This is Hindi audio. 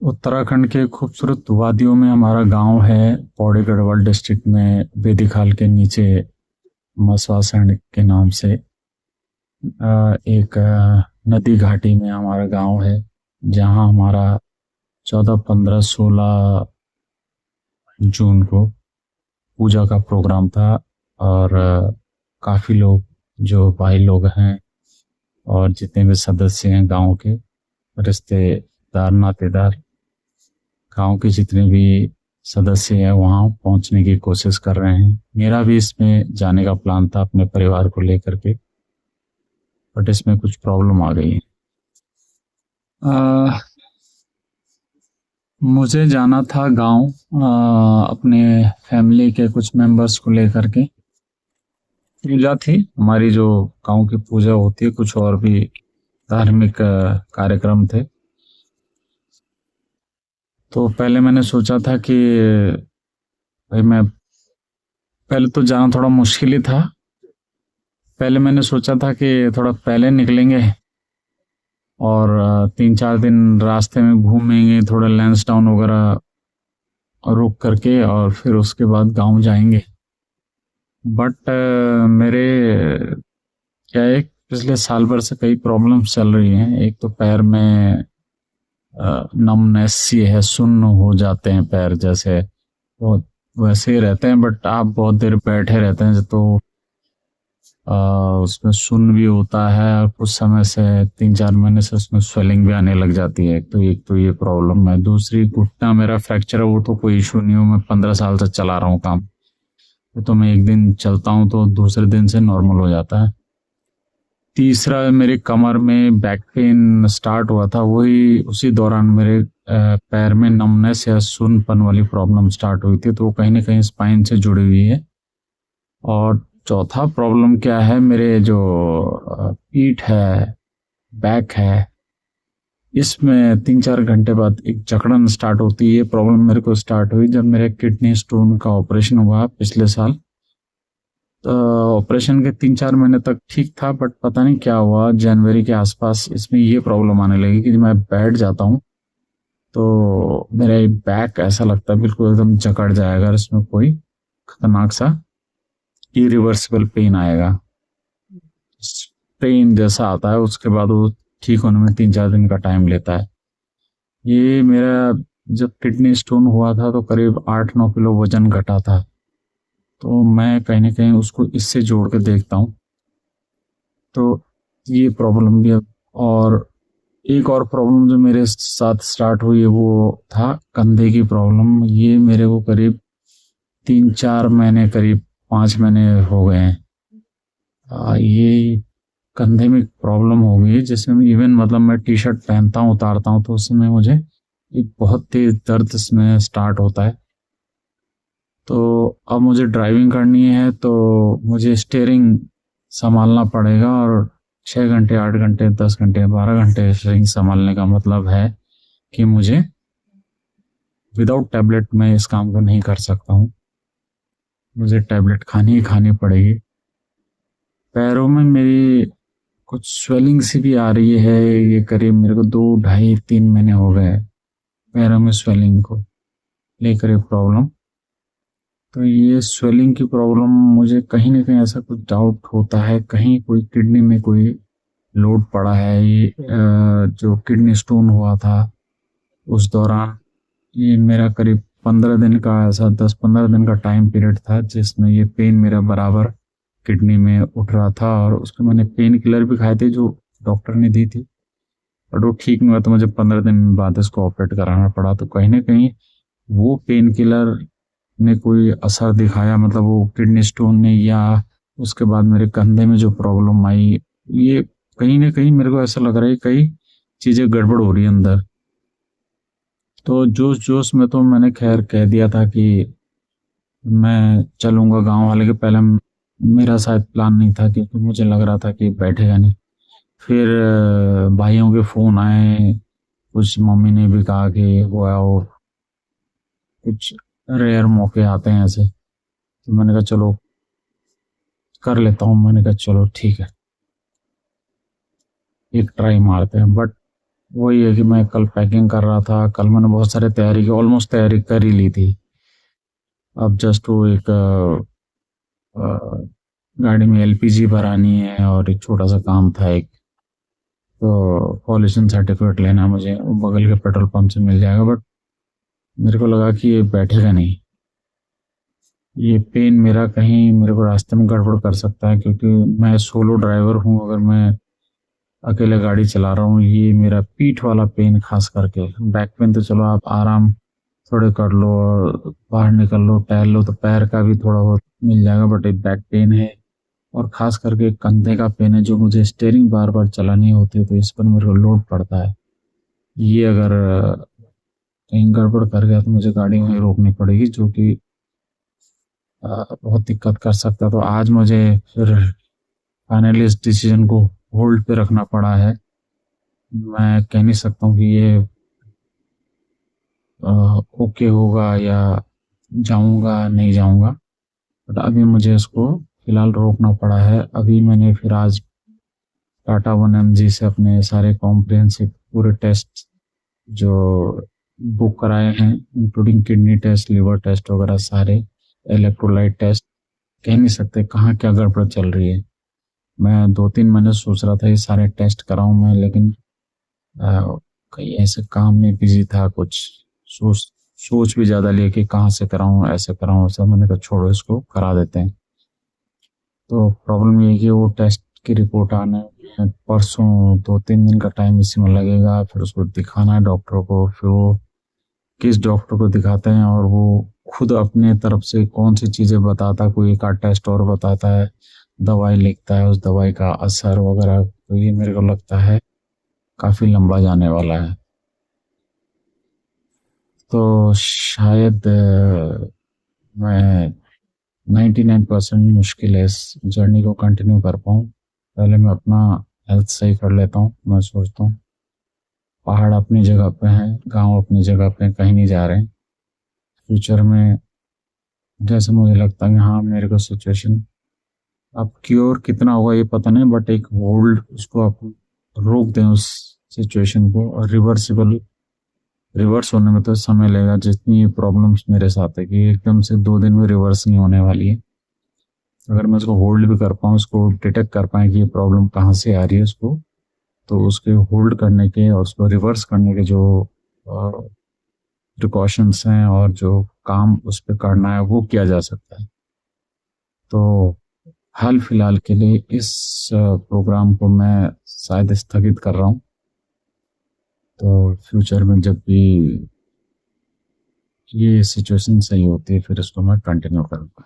उत्तराखंड के खूबसूरत वादियों में हमारा गांव है। पौड़ी गढ़वाल डिस्ट्रिक्ट में बेदीखाल के नीचे मसवासण के नाम से एक नदी घाटी में हमारा गांव है, जहां हमारा 14, 15, 16 जून को पूजा का प्रोग्राम था। और काफ़ी लोग, जो भाई लोग हैं और जितने भी सदस्य हैं गांव के, रिश्तेदार नातेदार, गांव के जितने भी सदस्य हैं वहां पहुंचने की कोशिश कर रहे हैं। मेरा भी इसमें जाने का प्लान था अपने परिवार को लेकर के, बट इसमें कुछ प्रॉब्लम आ गई है। अ, मुझे जाना था गांव, अपने फैमिली के कुछ मेंबर्स को लेकर के। पूजा थी हमारी, जो गांव की पूजा होती है, कुछ और भी धार्मिक कार्यक्रम थे। तो पहले मैंने सोचा था कि भाई मैं, पहले तो जाना थोड़ा मुश्किल ही था। पहले मैंने सोचा था कि थोड़ा पहले निकलेंगे और 3, 4 दिन रास्ते में घूमेंगे, थोड़ा लैंसडाउन वगैरह रुक करके, और फिर उसके बाद गांव जाएंगे। बट मेरे क्या है, पिछले साल भर से कई प्रॉब्लम्स चल रही हैं। एक तो पैर में नमनेस सी है, सुन्न हो जाते हैं पैर जैसे, बहुत वैसे ही रहते हैं। बट आप बहुत देर बैठे रहते हैं तो अ, उसमें सुन्न भी होता है, और कुछ समय से 3, 4 महीने से उसमें स्वेलिंग भी आने लग जाती है। एक तो ये प्रॉब्लम है। दूसरी, घुटना मेरा फ्रैक्चर है, वो तो कोई इशू नहीं हो, मैं 15 साल से चला रहा हूँ काम। तो मैं एक दिन चलता हूँ तो दूसरे दिन से नॉर्मल हो जाता है। तीसरा, मेरे कमर में बैक पेन स्टार्ट हुआ था, वही उसी दौरान मेरे पैर में नमनेस या सुन्नपन वाली प्रॉब्लम स्टार्ट हुई थी, तो वो कहीं ना कहीं स्पाइन से जुड़ी हुई है। और चौथा प्रॉब्लम क्या है, मेरे जो पीठ है, बैक है, इसमें 3, 4 घंटे बाद एक जकड़न स्टार्ट होती है। ये प्रॉब्लम मेरे को स्टार्ट हुई जब मेरे किडनी स्टोन का ऑपरेशन हुआ पिछले साल। तो ऑपरेशन के 3, 4 महीने तक ठीक था, बट पता नहीं क्या हुआ, जनवरी के आसपास इसमें ये प्रॉब्लम आने लगी कि जब मैं बैठ जाता हूँ तो मेरा बैक ऐसा लगता है बिल्कुल एकदम जकड़ जाएगा, और इसमें कोई खतरनाक सा इरिवर्सिबल पेन आएगा। पेन जैसा आता है, उसके बाद वो ठीक होने में 3, 4 दिन का टाइम लेता है। ये मेरा, जब किडनी स्टोन हुआ था तो करीब 8, 9 किलो वजन घटा था। तो मैं कहीं ना कहीं उसको इससे जोड़ के देखता हूँ। तो ये प्रॉब्लम भी है। और एक और प्रॉब्लम जो मेरे साथ स्टार्ट हुई है, वो था कंधे की प्रॉब्लम। ये मेरे को करीब 3, 4 महीने, करीब 5 महीने हो गए हैं। ये कंधे में प्रॉब्लम हो गई है, जिसमें इवन मतलब मैं टी शर्ट पहनता हूँ, उतारता हूँ, तो उसमें मुझे एक बहुत तेज दर्द इसमें स्टार्ट होता है। तो अब मुझे ड्राइविंग करनी है तो मुझे स्टीयरिंग संभालना पड़ेगा, और 6 घंटे, 8 घंटे, 10 घंटे, 12 घंटे स्टीयरिंग संभालने का मतलब है कि मुझे विदाउट टैबलेट मैं इस काम को नहीं कर सकता हूँ। मुझे टैबलेट खानी ही खानी पड़ेगी। पैरों में मेरी कुछ स्वेलिंग सी भी आ रही है। ये करीब मेरे को 2, 2.5, 3 महीने हो गए पैरों में स्वेलिंग को लेकर एक प्रॉब्लम। तो ये स्वेलिंग की प्रॉब्लम, मुझे कहीं ना कहीं ऐसा कुछ डाउट होता है, कहीं कोई किडनी में कोई लोड पड़ा है। ये जो किडनी स्टोन हुआ था उस दौरान, ये मेरा करीब 15 दिन का, ऐसा 10, 15 दिन का टाइम पीरियड था जिसमें ये पेन मेरा बराबर किडनी में उठ रहा था। और उसके मैंने पेन किलर भी खाए थे जो डॉक्टर ने दी थी, बट वो ठीक नहीं हुआ, तो मुझे 15 दिन बाद इसको ऑपरेट कराना पड़ा। तो कहीं ना कहीं वो पेन किलर ने कोई असर दिखाया, मतलब वो किडनी स्टोन ने, या उसके बाद मेरे कंधे में जो प्रॉब्लम आई, ये कहीं ना कहीं मेरे को ऐसा लग रहा है कई चीजें गड़बड़ हो रही है अंदर। तो जोश जोश में तो मैंने खैर कह दिया था कि मैं चलूंगा गांव वाले के। पहले मेरा शायद प्लान नहीं था, क्योंकि मुझे लग रहा था कि बैठेगा नहीं। फिर भाइयों के फोन आए, कुछ मम्मी ने भी कहा कि वो आओ, कुछ रेयर मौके आते हैं ऐसे। तो मैंने कहा चलो कर लेता हूँ। मैंने कहा चलो ठीक है, एक ट्राई मारते हैं। बट वही है कि मैं कल पैकिंग कर रहा था, कल मैंने बहुत सारी तैयारी की, ऑलमोस्ट तैयारी कर ही ली थी। अब जस्ट वो एक गाड़ी में एलपीजी भरानी है और एक छोटा सा काम था एक, तो पॉल्यूशन सर्टिफिकेट लेना है मुझे, वो बगल के पेट्रोल पंप से मिल जाएगा, बट मेरे को लगा कि ये बैठेगा नहीं। ये पेन मेरा कहीं मेरे को रास्ते में गड़बड़ कर सकता है, क्योंकि मैं सोलो ड्राइवर हूँ, अगर मैं अकेले गाड़ी चला रहा हूँ, ये मेरा पीठ वाला पेन खास करके, बैक पेन तो चलो आप आराम थोड़े कर लो और बाहर निकल लो टहल लो तो पैर का भी थोड़ा बहुत मिल जाएगा, बट एक बैक पेन है और खास करके कंधे का पेन है, जो मुझे स्टेयरिंग बार बार चलानी होती है तो इस पर मेरे को लोड पड़ता है। ये अगर कहीं गड़बड़ कर गया तो मुझे गाड़ी वहीं रोकनी पड़ेगी, जो कि बहुत दिक्कत कर सकता है। तो आज मुझे फिर फाइनली इस डिसीजन को होल्ड पे रखना पड़ा है। मैं कह नहीं सकता हूँ कि ये ओके होगा या जाऊंगा नहीं जाऊंगा, बट अभी मुझे इसको फिलहाल रोकना पड़ा है। अभी मैंने फिर आज टाटा 1mg से अपने सारे कॉम्प्रिहेंसिव पूरे टेस्ट जो बुक कराए हैं, including kidney test, liver test वगैरह सारे, इलेक्ट्रोलाइट टेस्ट, कह नहीं सकते कहाँ क्या गड़बड़ चल रही है। मैं 2-3 महीने सोच रहा था ये सारे टेस्ट कराऊं मैं, लेकिन कहीं ऐसे काम में बिजी था, कुछ सोच सोच भी ज़्यादा लिए कि कहाँ से कराऊं, ऐसे कराऊं ऐसा, मैंने कहा छोड़ो इसको करा देते हैं। तो प्रॉब्लम ये है कि वो टेस्ट की रिपोर्ट आने में परसों 2-3 दिन का टाइम इसी में लगेगा, फिर उसको दिखाना है डॉक्टर को, फिर वो किस डॉक्टर को दिखाते हैं और वो खुद अपने तरफ से कौन सी चीज़ें बताता है, कोई एक आध टेस्ट और बताता है, दवाई लिखता है, उस दवाई का असर वगैरह, तो ये मेरे को लगता है काफ़ी लंबा जाने वाला है। तो शायद मैं 99% मुश्किल है इस जर्नी को कंटिन्यू कर पाऊँ। पहले मैं अपना हेल्थ सही कर लेता हूँ। मैं सोचता हूँ पहाड़ अपनी जगह पे हैं, गांव अपनी जगह पे हैं, कहीं नहीं जा रहे हैं। फ्यूचर में जैसे मुझे लगता है कि हाँ मेरे को सिचुएशन अब क्योर कितना होगा ये पता नहीं, बट एक होल्ड उसको आप रोक दें उस सिचुएशन को, और रिवर्सिबल रिवर्स होने में तो समय लगेगा। जितनी प्रॉब्लम्स मेरे साथ है कि एकदम से 2 दिन में रिवर्स नहीं होने वाली है। अगर मैं उसको होल्ड भी कर पाऊँ, उसको डिटेक्ट कर पाए कि ये प्रॉब्लम कहाँ से आ रही है उसको, तो उसके होल्ड करने के और उसको रिवर्स करने के जो प्रिकॉशंस हैं और जो काम उस पर करना है वो किया जा सकता है। तो हाल फिलहाल के लिए इस प्रोग्राम को मैं शायद स्थगित कर रहा हूँ। तो फ्यूचर में जब भी ये सिचुएशन सही होती है फिर इसको मैं कंटिन्यू करूँगा।